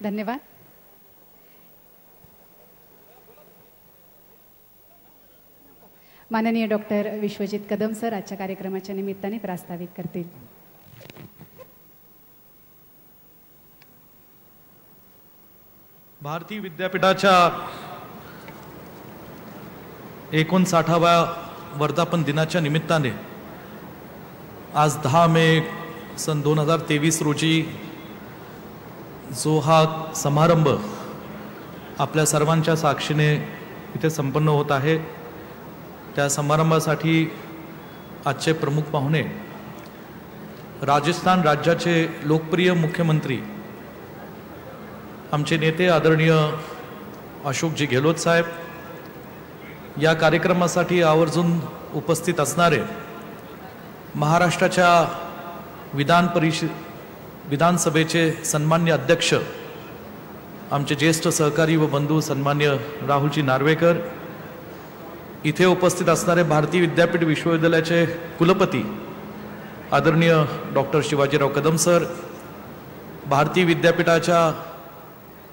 धन्यवाद. माननीय doctor Vishwajit Kadam sir आजच्या कार्यक्रमाच्या निमित्ताने प्रास्ताविक करतील. भारतीय विद्यापीठाच्या 59व्या वर्धापन दिनाच्या निमित्ताने आज 10 मे सन 2023 रोजी जो हा समारंभ आपल्या सर्वांच्या साक्षीने इथे संपन्न होत आहे, त्या समारंभासाठी आजचे प्रमुख पाहुणे राजस्थान राज्याचे लोकप्रिय मुख्यमंत्री आमचे नेते आदरणीय अशोकजी गेहलोत साहेब, या कार्यक्रमासाठी आवर्जून उपस्थित असणारे महाराष्ट्राच्या विधानसभेचे सन्मान्य अध्यक्ष, आमचे ज्येष्ठ सहकारी व बंधू सन्मान्य राहुलजी नार्वेकर, इथे उपस्थित असणारे भारतीय विद्यापीठ विश्वविद्यालयाचे कुलपती आदरणीय डॉक्टर शिवाजीराव कदम सर, भारतीय विद्यापीठाच्या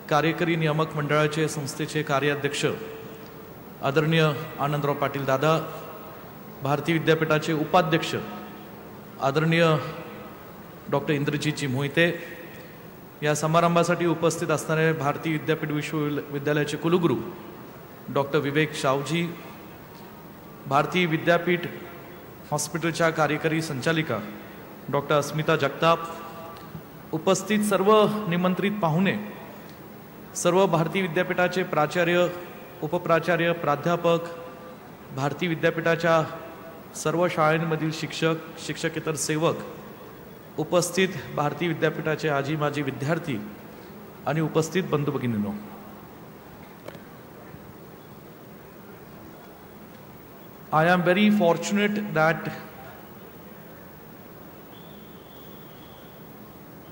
कार्यकारी नियामक मंडळाचे संस्थेचे कार्याध्यक्ष आदरणीय आनंदराव पाटील दादा, भारतीय विद्यापीठाचे उपाध्यक्ष आदरणीय डॉक्टर इंद्रजीतजी मोहिते, या समारंभासाठी उपस्थित असणारे भारतीय विद्यापीठ विश्वविद्यालयाचे कुलगुरू डॉक्टर विवेक शाहूजी, भारतीय विद्यापीठ हॉस्पिटलच्या कार्यकारी संचालिका डॉक्टर अस्मिता जगताप, उपस्थित सर्व निमंत्रित पाहुणे, सर्व भारतीय विद्यापीठाचे प्राचार्य, उपप्राचार्य, प्राध्यापक, भारतीय विद्यापीठाच्या सर्व शाळांमधील शिक्षक, शिक्षकेतर सेवक, उपस्थित भारतीय विद्यापीठाचे आजी माजी विद्यार्थी आणि उपस्थित बंधू भगिनींनो, I am very fortunate that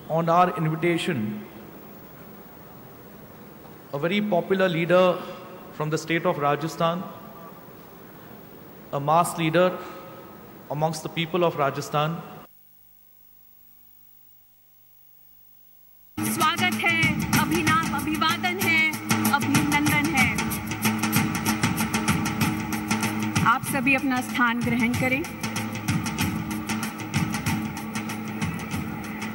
on our invitation, a very popular leader from the state of Rajasthan, a mass leader amongst the people of Rajasthan, स्वागत है, अभिवादन है, अभिनंदन है। आप सभी अपना स्थान ग्रहण करें।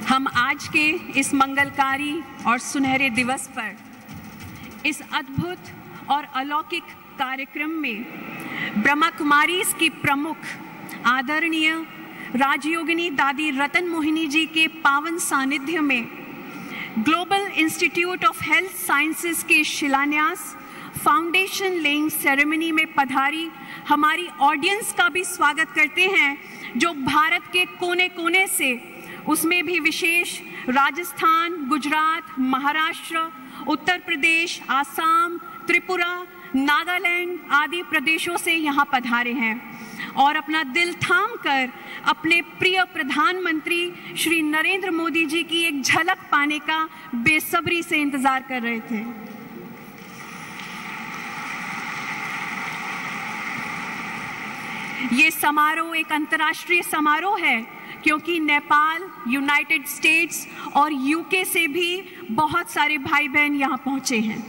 हम आज के इस मंगलकारी और सुनहरे दिवस पर इस अद्भुत और अलौकिक कार्यक्रम में ब्रह्मा कुमारीज की प्रमुख आदरणीय राजयोगिनी दादी रतन मोहिनी जी के पावन सानिध्य में global institute of health sciences के शिलान्यास फाउंडेशन लेइंग सेरेमनी में पधारी हमारी ऑडियंस का भी स्वागत करते हैं, जो भारत के कोने कोने से, उसमें भी विशेष राजस्थान, गुजरात, महाराष्ट्र, उत्तर प्रदेश, आसाम, त्रिपुरा, नागालैंड आदि प्रदेशों से यहाँ पधारे हैं और अपना दिल थाम कर अपने प्रिय प्रधानमंत्री श्री नरेंद्र मोदी जी की एक झलक पाने का बेसब्री से इंतजार कर रहे थे। ये समारोह एक अंतर्राष्ट्रीय समारोह है क्योंकि नेपाल, यूनाइटेड स्टेट्स और यूके से भी बहुत सारे भाई बहन यहाँ पहुँचे हैं।